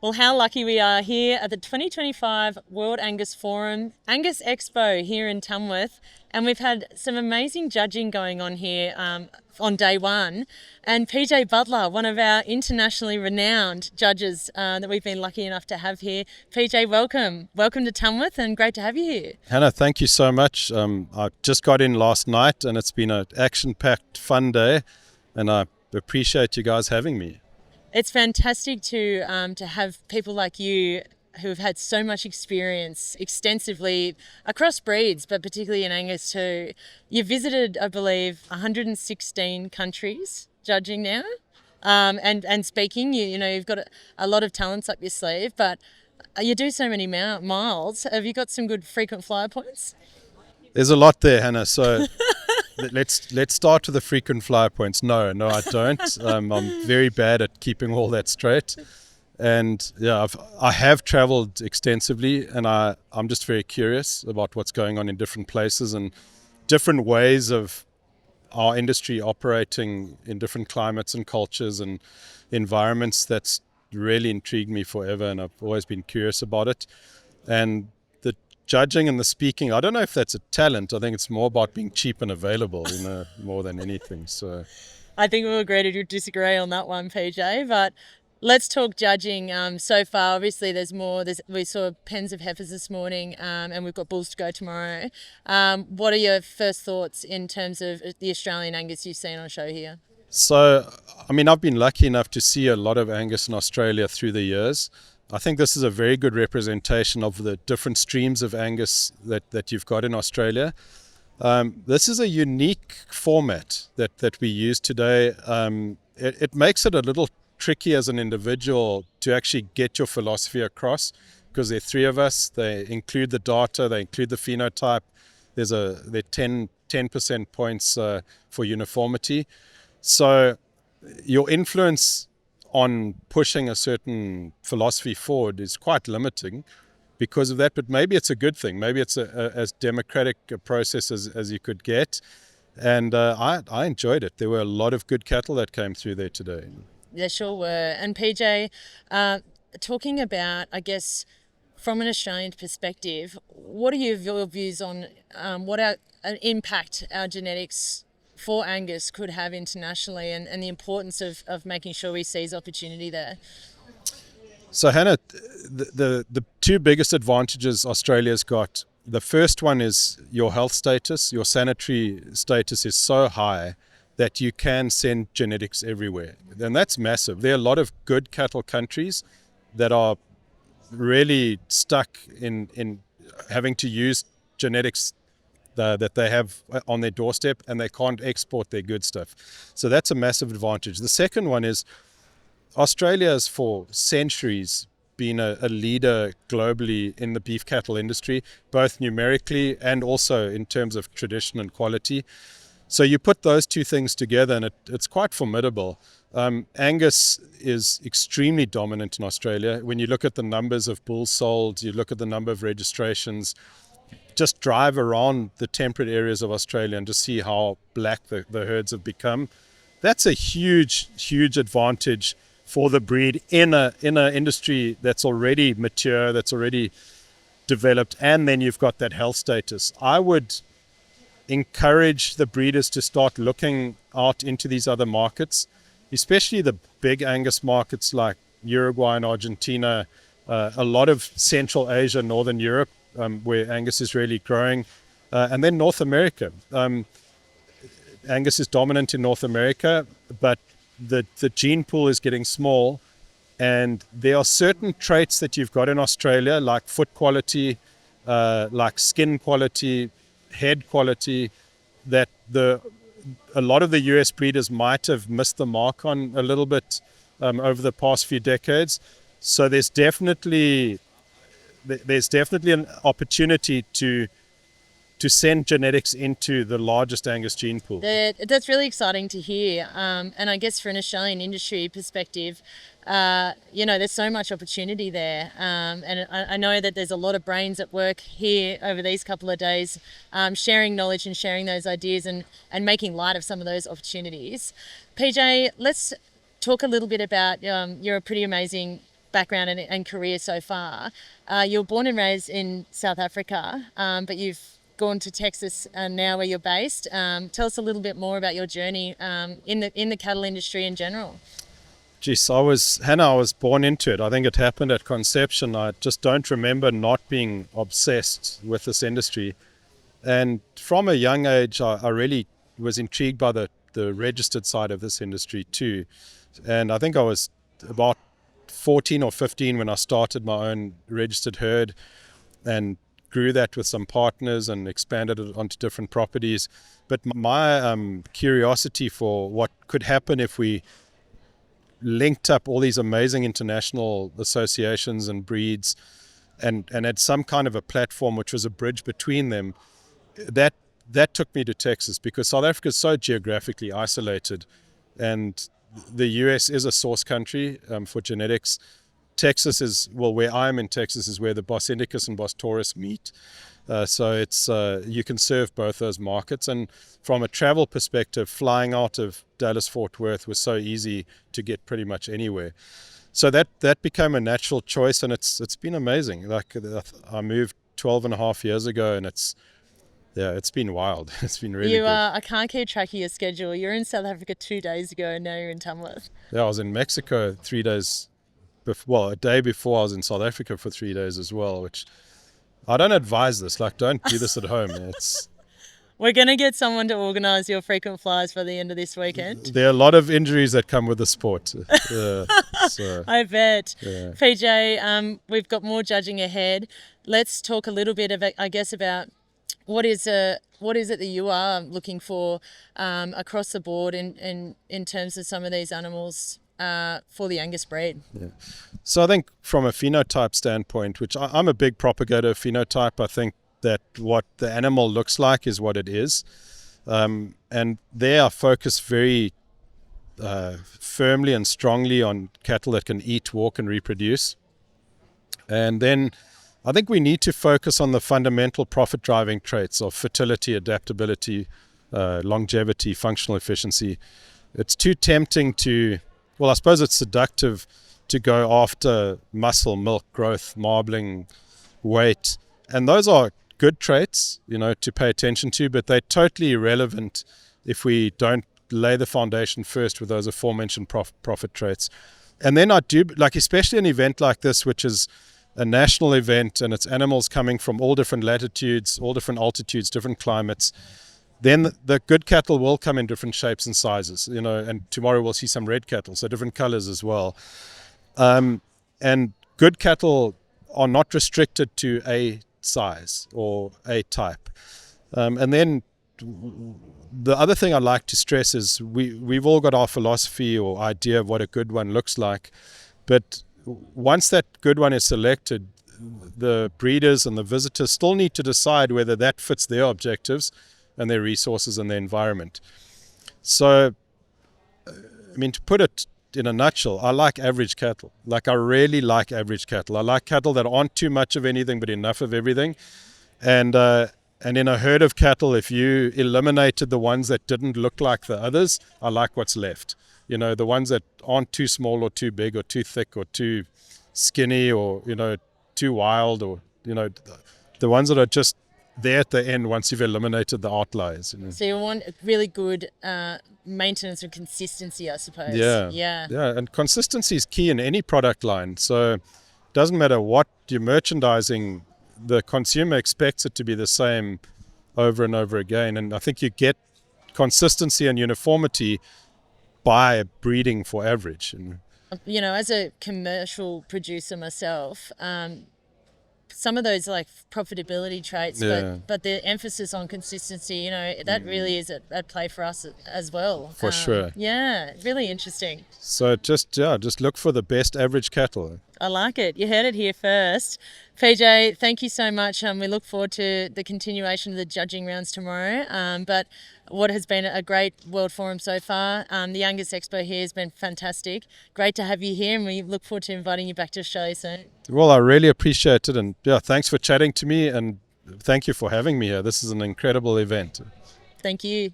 Well, how lucky we are here at the 2025 World Angus Forum, Angus Expo here in Tamworth. And we've had some amazing judging going on here on day one. And PJ Budler, one of our internationally renowned judges that we've been lucky enough to have here. PJ, welcome. Welcome to Tamworth and great to have you here. Hannah, thank you so much. I just got in last night and it's been an action-packed, fun day. And I appreciate you guys having me. It's fantastic to have people like you who have had so much experience extensively across breeds, but particularly in Angus too. You've visited, I believe, 116 countries judging now, and speaking. You've got a lot of talents up your sleeve, but you do so many miles. Have you got some good frequent flyer points? There's a lot there, Hannah. So let's start with the frequent flyer points. No, I don't. I'm very bad at keeping all that straight. And yeah, I have traveled extensively, and I'm just very curious about what's going on in different places and different ways of our industry operating in different climates and cultures and environments. That's really intrigued me forever, and I've always been curious about it. And the judging and the speaking, I don't know if that's a talent. I think it's more about being cheap and available, more than anything. So I think we'll agree to disagree on that one, PJ, but let's talk judging. So far, obviously, there's more. We saw pens of heifers this morning, and we've got bulls to go tomorrow. What are your first thoughts in terms of the Australian Angus you've seen on show here? So, I've been lucky enough to see a lot of Angus in Australia through the years. I think this is a very good representation of the different streams of Angus that you've got in Australia. This is a unique format that we use today. It makes it a little tricky as an individual to actually get your philosophy across, because there are three of us. They include the data, they include the phenotype. There are 10% points for uniformity. So your influence on pushing a certain philosophy forward is quite limiting because of that, but maybe it's a good thing. Maybe it's as democratic a process as you could get. And I enjoyed it. There were a lot of good cattle that came through there today. There sure were. And PJ, talking about, I guess, from an Australian perspective, what are your views on what an impact our genetics for Angus could have internationally, and the importance of making sure we seize opportunity there? So Hannah, the two biggest advantages Australia's got, the first one is your health status. Your sanitary status is so high that you can send genetics everywhere. And that's massive. There are a lot of good cattle countries that are really stuck in having to use genetics that they have on their doorstep, and they can't export their good stuff. So that's a massive advantage. The second one is Australia has for centuries been a leader globally in the beef cattle industry, both numerically and also in terms of tradition and quality. So you put those two things together and it's quite formidable. Angus is extremely dominant in Australia. When you look at the numbers of bulls sold, you look at the number of registrations, just drive around the temperate areas of Australia and just see how black the herds have become. That's a huge, huge advantage for the breed in a industry that's already mature, that's already developed, and then you've got that health status. I would encourage the breeders to start looking out into these other markets, especially the big Angus markets like Uruguay and Argentina, a lot of Central Asia, Northern Europe, where Angus is really growing, and then North America. Angus is dominant in North America, but the gene pool is getting small, and there are certain traits that you've got in Australia, like foot quality, like skin quality, head quality, that a lot of the US breeders might have missed the mark on a little bit over the past few decades. So there's definitely an opportunity to send genetics into the largest Angus gene pool. That's really exciting to hear. And I guess for an Australian industry perspective, there's so much opportunity there. And I know that there's a lot of brains at work here over these couple of days, sharing knowledge and sharing those ideas and making light of some of those opportunities. PJ, let's talk a little bit about, you're a pretty amazing background and career so far. You were born and raised in South Africa, but you've gone to Texas now where you're based. Tell us a little bit more about your journey in the cattle industry in general. Geez, Hannah, I was born into it. I think it happened at conception. I just don't remember not being obsessed with this industry. And from a young age, I really was intrigued by the registered side of this industry too. And I think I was about 14 or 15 when I started my own registered herd and grew that with some partners and expanded it onto different properties. But my curiosity for what could happen if we linked up all these amazing international associations and breeds and had some kind of a platform which was a bridge between them, that took me to Texas, because South Africa is so geographically isolated and the US is a source country for genetics. Texas is, well, where I am in Texas is where the Bos Indicus and Bos Taurus meet. So it's you can serve both those markets. And from a travel perspective, flying out of Dallas-Fort Worth was so easy to get pretty much anywhere. So that became a natural choice, and it's been amazing. Like, I moved 12 and a half years ago, and it's been wild. It's been really good. I can't keep track of your schedule. You're in South Africa 2 days ago, and now you're in Tamworth. Yeah, I was in Mexico 3 days a day before I was in South Africa for 3 days as well, which I don't advise this. Like, don't do this at home. We're going to get someone to organise your frequent flyers by the end of this weekend. There are a lot of injuries that come with the sport. So, I bet. Yeah. PJ, we've got more judging ahead. Let's talk a little bit about what is it that you are looking for across the board in terms of some of these animals for the Angus breed? Yeah. So I think from a phenotype standpoint, which I'm a big propagator of phenotype, I think that what the animal looks like is what it is. And they are focused very firmly and strongly on cattle that can eat, walk, and reproduce. And then I think we need to focus on the fundamental profit-driving traits of fertility, adaptability, longevity, functional efficiency. It's too tempting I suppose it's seductive to go after muscle, milk, growth, marbling, weight. And those are good traits, to pay attention to, but they're totally irrelevant if we don't lay the foundation first with those aforementioned profit traits. And then I do, like, especially an event like this, which is a national event and it's animals coming from all different latitudes, all different altitudes, different climates, then the good cattle will come in different shapes and sizes, and tomorrow we'll see some red cattle, so different colors as well. And good cattle are not restricted to a size or a type. And then the other thing I'd like to stress is we've all got our philosophy or idea of what a good one looks like, but once that good one is selected, the breeders and the visitors still need to decide whether that fits their objectives and their resources and their environment. So, to put it in a nutshell, I like average cattle. Like, I really like average cattle. I like cattle that aren't too much of anything but enough of everything. And in a herd of cattle, if you eliminated the ones that didn't look like the others, I like what's left. The ones that aren't too small or too big or too thick or too skinny or, too wild, or, the ones that are just there at the end once you've eliminated the outliers. So you want really good maintenance and consistency, I suppose. Yeah, and consistency is key in any product line. So it doesn't matter what you're merchandising, the consumer expects it to be the same over and over again. And I think you get consistency and uniformity by breeding for average. As a commercial producer myself, some of those like profitability traits, but the emphasis on consistency, that really is at play for us as well. For sure. Yeah, really interesting. So just look for the best average cattle. I like it. You heard it here first. PJ, thank you so much. We look forward to the continuation of the judging rounds tomorrow. But what has been a great World Forum so far. The Angus Expo here has been fantastic. Great to have you here, and we look forward to inviting you back to Australia soon. Well, I really appreciate it, and thanks for chatting to me, and thank you for having me here. This is an incredible event. Thank you.